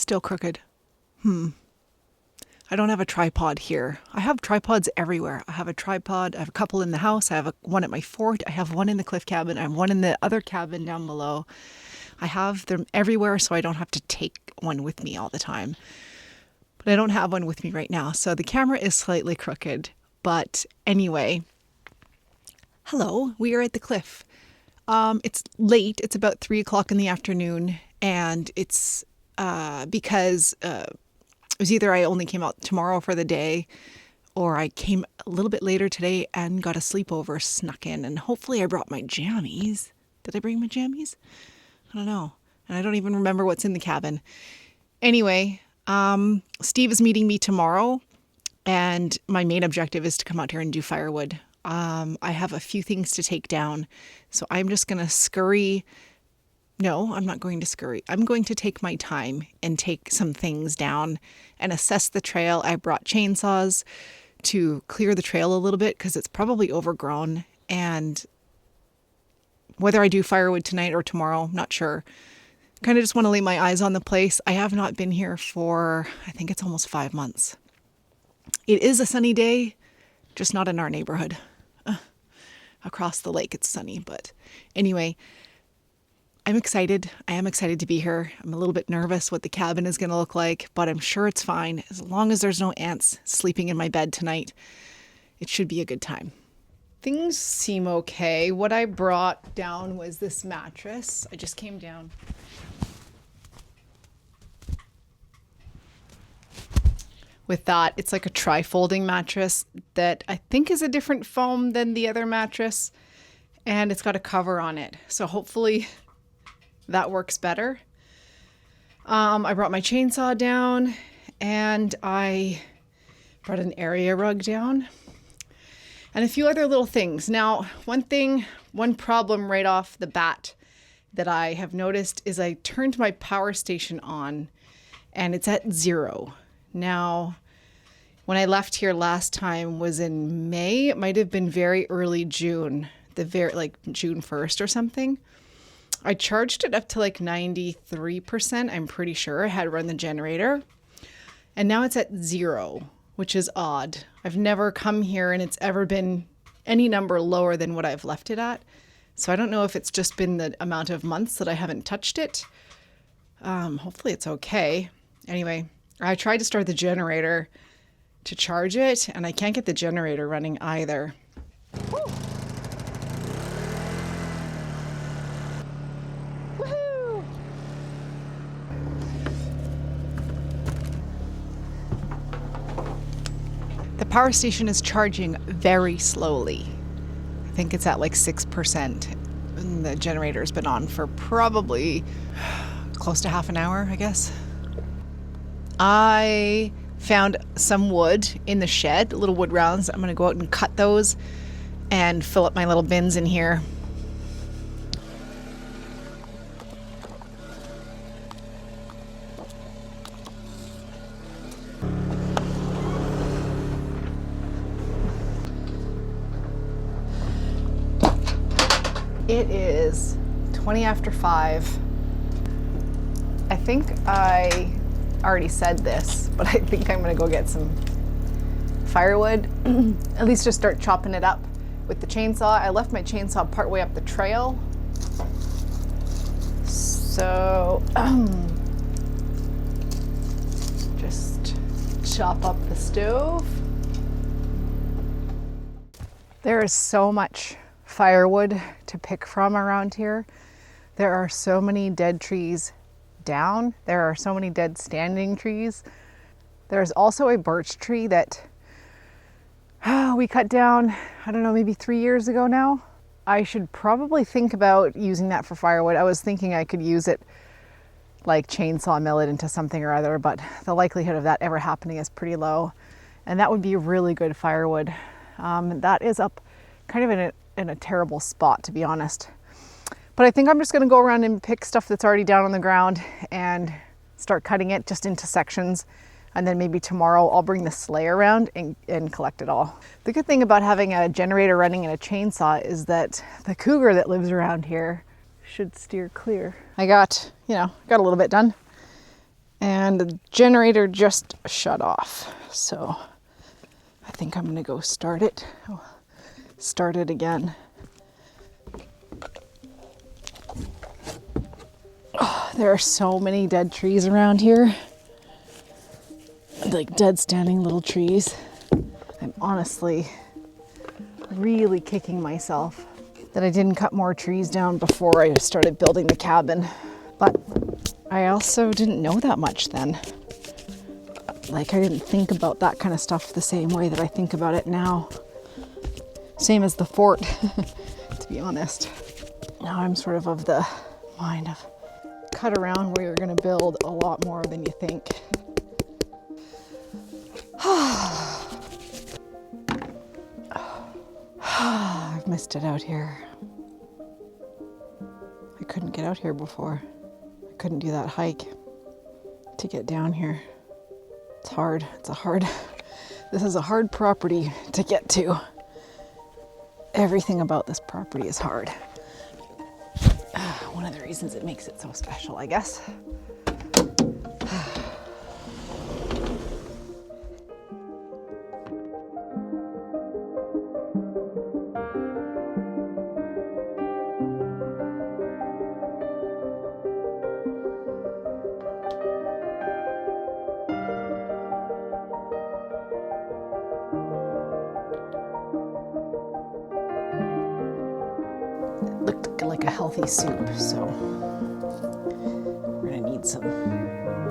still crooked. I don't have a tripod here. I have tripods everywhere. I have a tripod. I have a couple in the house. I have one at my fort. I have one in the cliff cabin. I have one in the other cabin down below. I have them everywhere so I don't have to take one with me all the time. But I don't have one with me right now. So the camera is slightly crooked. But anyway, hello, we are at the cliff. It's late. It's about 3 o'clock in the afternoon. And it's because it was either I only came out tomorrow for the day or I came a little bit later today and got a sleepover snuck in. And hopefully I brought my jammies. Did I bring my jammies? I don't know. And I don't even remember what's in the cabin. Anyway, Steve is meeting me tomorrow. And my main objective is to come out here and do firewood. I have a few things to take down. So I'm just going to scurry. No, I'm not going to scurry. I'm going to take my time and take some things down and assess the trail. I brought chainsaws to clear the trail a little bit because it's probably overgrown. And whether I do firewood tonight or tomorrow, I'm not sure. Kind of just want to lay my eyes on the place. I have not been here for, I think it's almost 5 months. It is a sunny day, just not in our neighborhood. Across the lake, it's sunny. But anyway, I'm excited. I am excited to be here. I'm a little bit nervous what the cabin is going to look like, but I'm sure it's fine. As long as there's no ants sleeping in my bed tonight, it should be a good time. Things seem okay. What I brought down was this mattress. I just came down. With that, it's like a tri-folding mattress that I think is a different foam than the other mattress. And it's got a cover on it. So hopefully that works better. I brought my chainsaw down and I brought an area rug down. And a few other little things. Now, one problem right off the bat that I have noticed is I turned my power station on and it's at 0. Now, when I left here last time was in May. It might have been very early June, like June 1st or something. I charged it up to like 93%, I'm pretty sure. I had run the generator. And now it's at 0. Which is odd. I've never come here and it's ever been any number lower than what I've left it at. So I don't know if it's just been the amount of months that I haven't touched it. Hopefully it's okay. Anyway, I tried to start the generator to charge it and I can't get the generator running either. Woo! Woohoo! The power station is charging very slowly. I think it's at like 6%. And the generator's been on for probably close to half an hour, I guess. I found some wood in the shed, little wood rounds. I'm going to go out and cut those and fill up my little bins in here. It is 20 after 5. I think I already said this, but I think I'm gonna go get some firewood. At least just start chopping it up with the chainsaw. I left my chainsaw partway up the trail. So just chop up the stove. There is so much firewood to pick from around here. There are so many dead trees down. There are so many dead standing trees. There's also a birch tree that we cut down, I don't know, maybe 3 years ago now. I should probably think about using that for firewood. I was thinking I could use it like chainsaw mill it into something or other, but the likelihood of that ever happening is pretty low. And that would be really good firewood. That is up kind of in a terrible spot, to be honest. But I think I'm just gonna go around and pick stuff that's already down on the ground and start cutting it just into sections. And then maybe tomorrow I'll bring the sleigh around and collect it all. The good thing about having a generator running and a chainsaw is that the cougar that lives around here should steer clear. I got a little bit done. And the generator just shut off. So I think I'm gonna go start it. Start it again. Oh, there are so many dead trees around here. Like dead standing little trees. I'm honestly really kicking myself that I didn't cut more trees down before I started building the cabin. But I also didn't know that much then. Like I didn't think about that kind of stuff the same way that I think about it now. Same as the fort, to be honest. Now I'm sort of the mind of cut around where you're gonna build a lot more than you think. I've missed it out here. I couldn't get out here before. I couldn't do that hike to get down here. It's hard. This is a hard property to get to. Everything about this property is hard. One of the reasons it makes it so special, I guess. Looked like a healthy soup, so we're gonna need some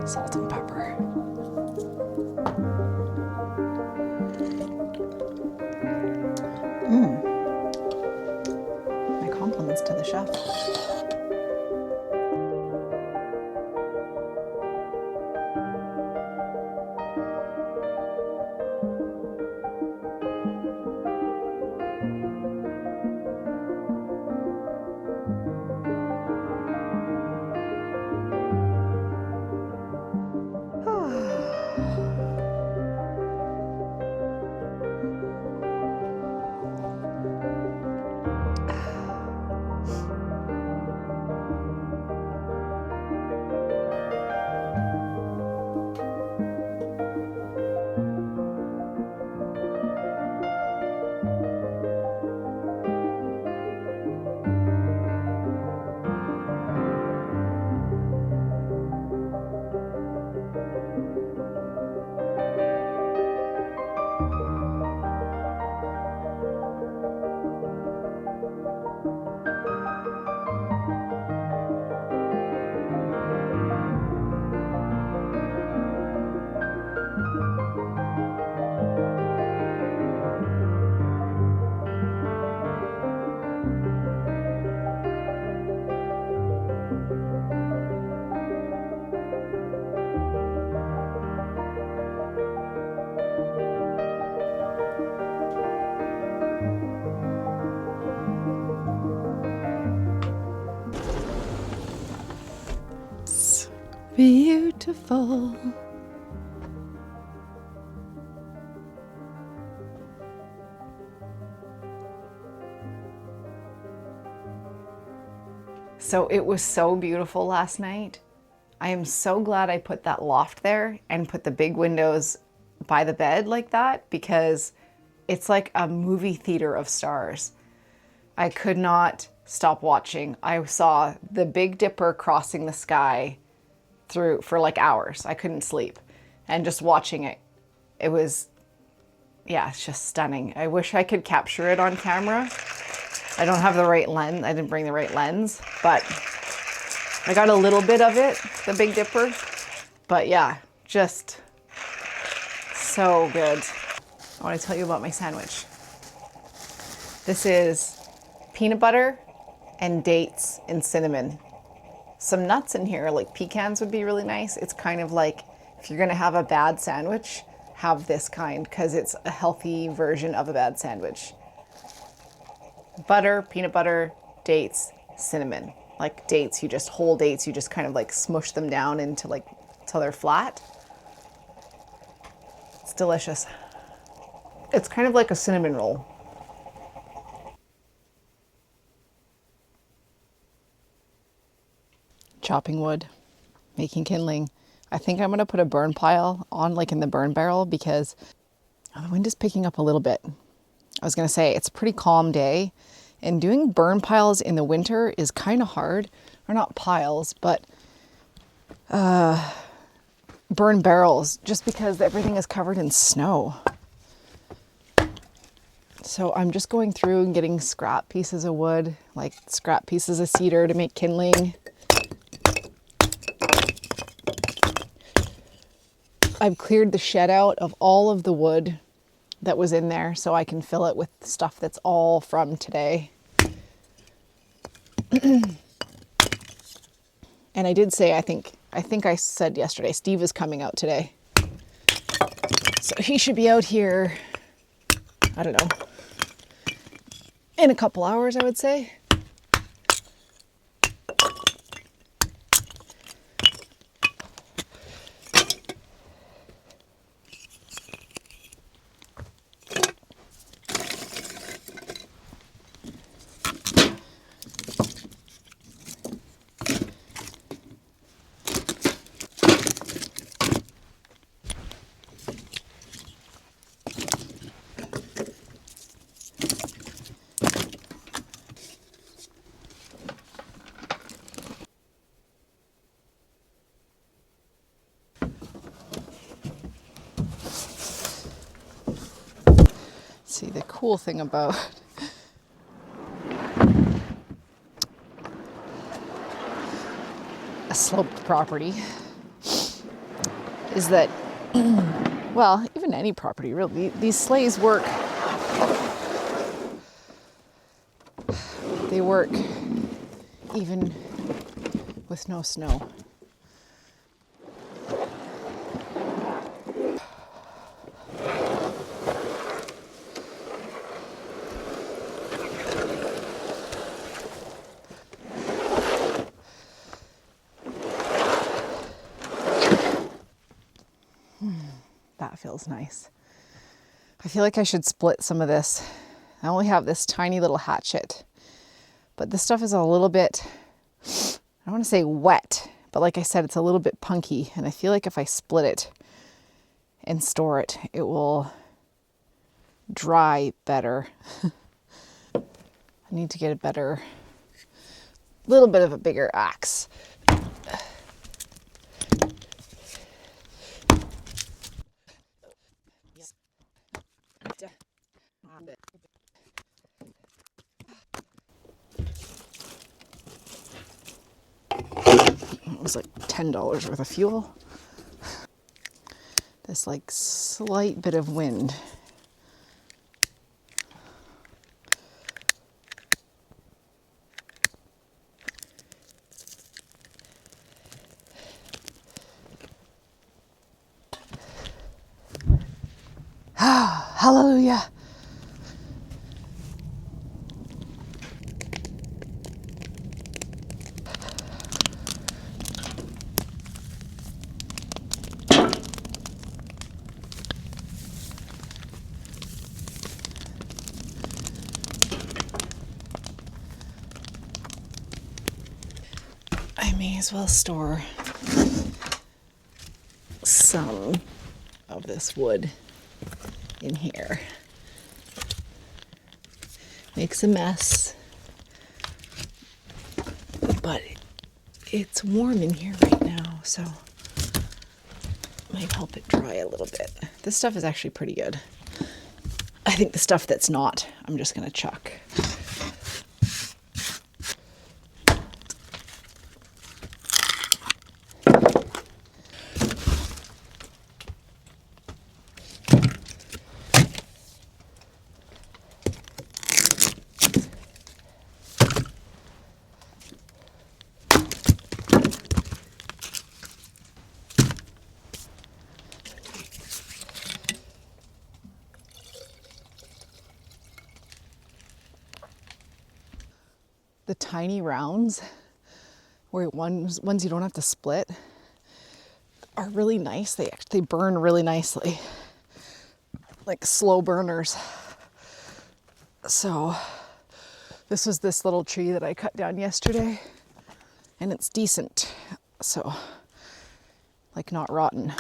salt and pepper. My compliments to the chef. It's beautiful. So it was so beautiful last night. I am so glad I put that loft there and put the big windows by the bed like that, because it's like a movie theater of stars. I could not stop watching. I saw the Big Dipper crossing the sky through for like hours. I couldn't sleep. And just watching it, it was, yeah, it's just stunning. I wish I could capture it on camera. I don't have the right lens. I didn't bring the right lens, but I got a little bit of it, the Big Dipper. But yeah, just so good. I want to tell you about my sandwich. This is peanut butter and dates and cinnamon. Some nuts in here, like pecans would be really nice. It's kind of like, if you're gonna have a bad sandwich, have this kind, because it's a healthy version of a bad sandwich. Butter, peanut butter, dates, cinnamon. Like dates, you just, whole dates, you just kind of like smush them down into like, till they're flat. It's delicious. It's kind of like a cinnamon roll. Chopping wood, making kindling. I think I'm going to put a burn pile on like in the burn barrel because the wind is picking up a little bit. I was going to say it's a pretty calm day, and doing burn piles in the winter is kind of hard. Or not piles, but burn barrels, just because everything is covered in snow. So I'm just going through and getting scrap pieces of wood, like scrap pieces of cedar to make kindling. I've cleared the shed out of all of the wood that was in there so I can fill it with stuff that's all from today. And I did say, I think I said yesterday, Steve is coming out today. So he should be out here, I don't know, in a couple hours, I would say. See, the cool thing about a sloped property is that, well, even any property really, these sleighs work. They work even with no snow. That feels nice. I feel like I should split some of this. I only have this tiny little hatchet, but this stuff is a little bit, I don't want to say wet, but like I said, it's a little bit punky, and I feel like if I split it and store it, it will dry better. I need to get a better, little bit of a bigger axe. It was like $10 worth of fuel. This like slight bit of wind. Hallelujah. I may as well store some of this wood in here. Makes a mess, but it's warm in here right now, so might help it dry a little bit. This stuff is actually pretty good. I think the stuff that's not, I'm just gonna chuck. The tiny rounds, where ones you don't have to split, are really nice. They burn really nicely, like slow burners. So this was this little tree that I cut down yesterday, and it's decent. So like not rotten.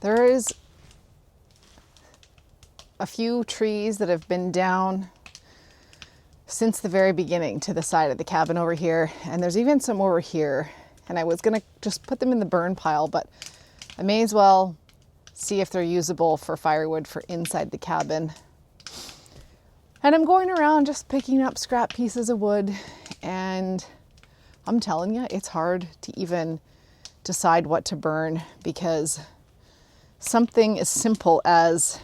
There is a few trees that have been down since the very beginning to the side of the cabin over here, and there's even some over here, and I was gonna just put them in the burn pile, but I may as well see if they're usable for firewood for inside the cabin. And I'm going around just picking up scrap pieces of wood, and I'm telling you, it's hard to even decide what to burn, because something as simple as,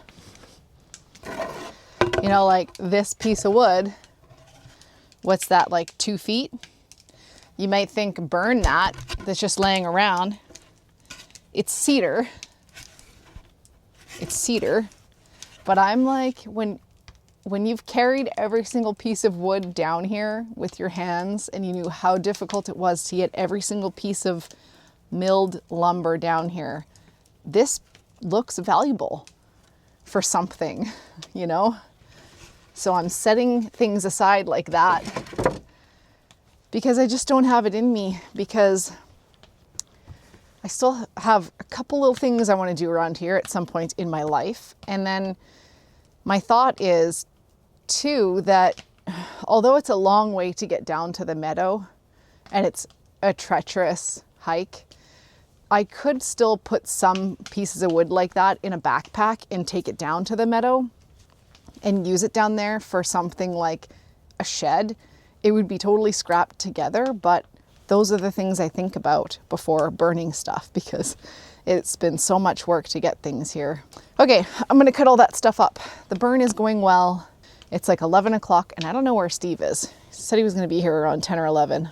you know, like this piece of wood, what's that, like 2 feet? You might think burn that, that's just laying around. It's cedar. It's cedar. But I'm like, when you've carried every single piece of wood down here with your hands, and you knew how difficult it was to get every single piece of milled lumber down here, this looks valuable for something, you know? So I'm setting things aside like that because I just don't have it in me, because I still have a couple little things I want to do around here at some point in my life. And then my thought is too that although it's a long way to get down to the meadow and it's a treacherous hike, I could still put some pieces of wood like that in a backpack and take it down to the meadow and use it down there for something like a shed. It would be totally scrapped together, but those are the things I think about before burning stuff, because it's been so much work to get things here. Okay, I'm gonna cut all that stuff up. The burn is going well. It's like 11 o'clock and I don't know where Steve is. He said he was gonna be here around 10 or 11.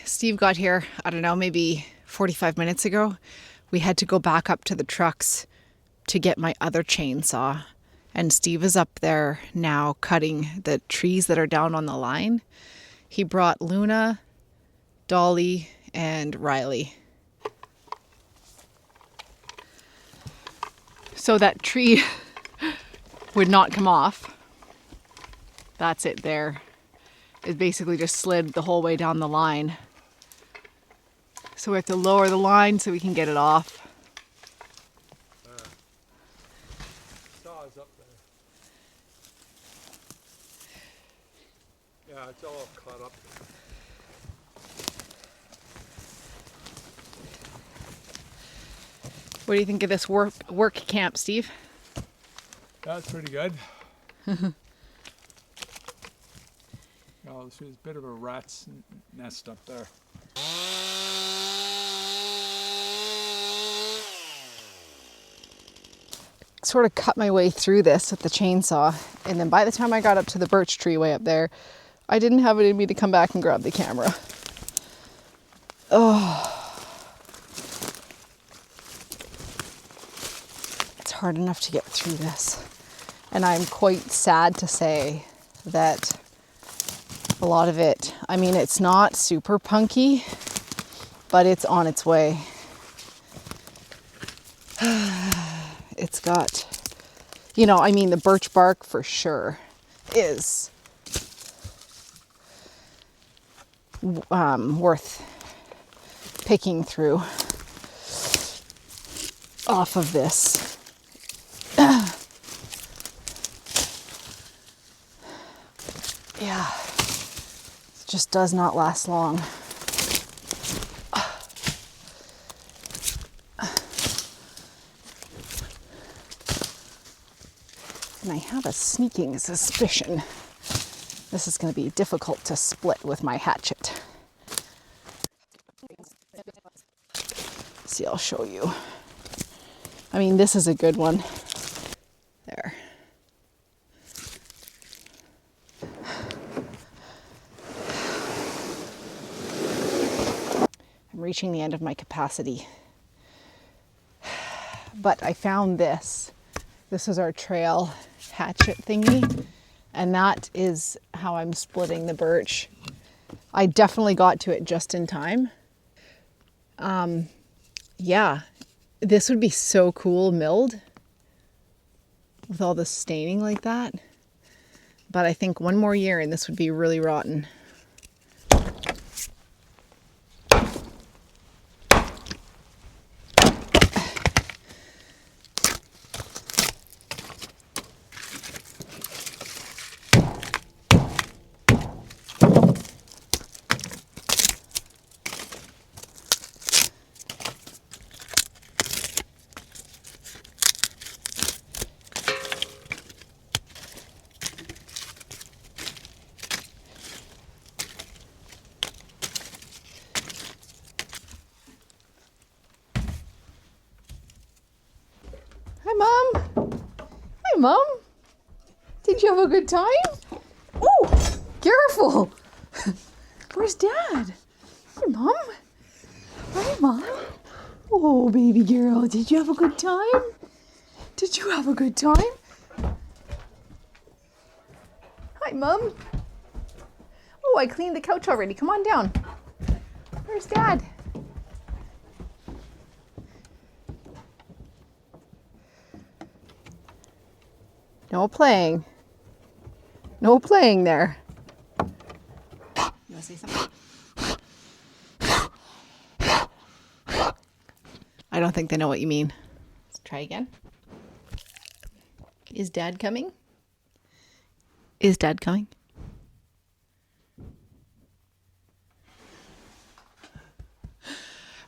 Steve got here, I don't know, maybe 45 minutes ago. We had to go back up to the trucks to get my other chainsaw. And Steve is up there now cutting the trees that are down on the line. He brought Luna, Dolly, and Riley. So that tree would not come off. That's it there. It basically just slid the whole way down the line. So we have to lower the line so we can get it off. Saw's up there. Yeah, it's all cut up there. What do you think of this work camp, Steve? That's pretty good. Oh, this is a bit of a rat's nest up there. Sort of cut my way through this with the chainsaw, and then by the time I got up to the birch tree way up there, I didn't have it in me to come back and grab the camera. Oh, it's hard enough to get through this, And I'm quite sad to say that a lot of it, I mean, it's not super punky, but it's on its way. It's got, you know, I mean, the birch bark for sure is worth picking through off of this. Yeah, it just does not last long. And I have a sneaking suspicion this is going to be difficult to split with my hatchet. See, I'll show you. I mean, this is a good one. There. I'm reaching the end of my capacity. But I found this. This is our trail hatchet thingy. And that is how I'm splitting the birch. I definitely got to it just in time. Yeah, this would be so cool milled with all the staining like that. But I think one more year and this would be really rotten. Hi, Mom. Hi, Mom. Did you have a good time? Oh, careful. Where's Dad? Hi, Mom. Hi, Mom. Oh, baby girl. Did you have a good time? Did you have a good time? Hi, Mom. Oh, I cleaned the couch already. Come on down. Where's Dad? No playing. No playing there. You want to say something? I don't think they know what you mean. Let's try again. Is Dad coming? Is Dad coming?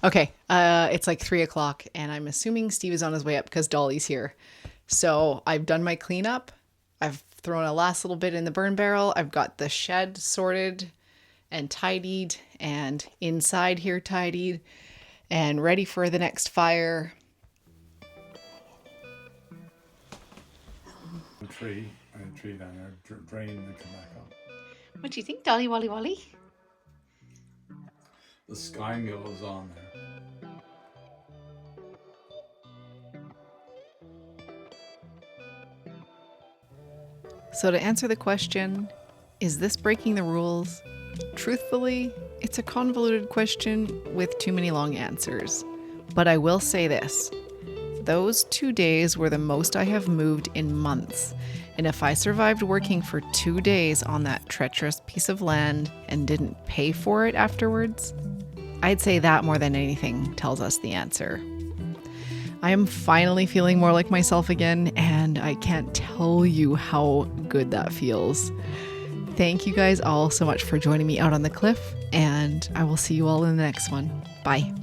Okay, it's like 3 o'clock and I'm assuming Steve is on his way up because Dolly's here. So I've done my cleanup. I've thrown a last little bit in the burn barrel. I've got the shed sorted and tidied and inside here tidied and ready for the next fire. A tree down there, drain and come back up. What do you think, Dolly Wally Wally? The sky mill is on there. So to answer the question, is this breaking the rules? Truthfully, it's a convoluted question with too many long answers. But I will say this. Those 2 days were the most I have moved in months. And if I survived working for 2 days on that treacherous piece of land and didn't pay for it afterwards, I'd say that more than anything tells us the answer. I am finally feeling more like myself again, and I can't tell you how good that feels. Thank you guys all so much for joining me out on the cliff, and I will see you all in the next one. Bye.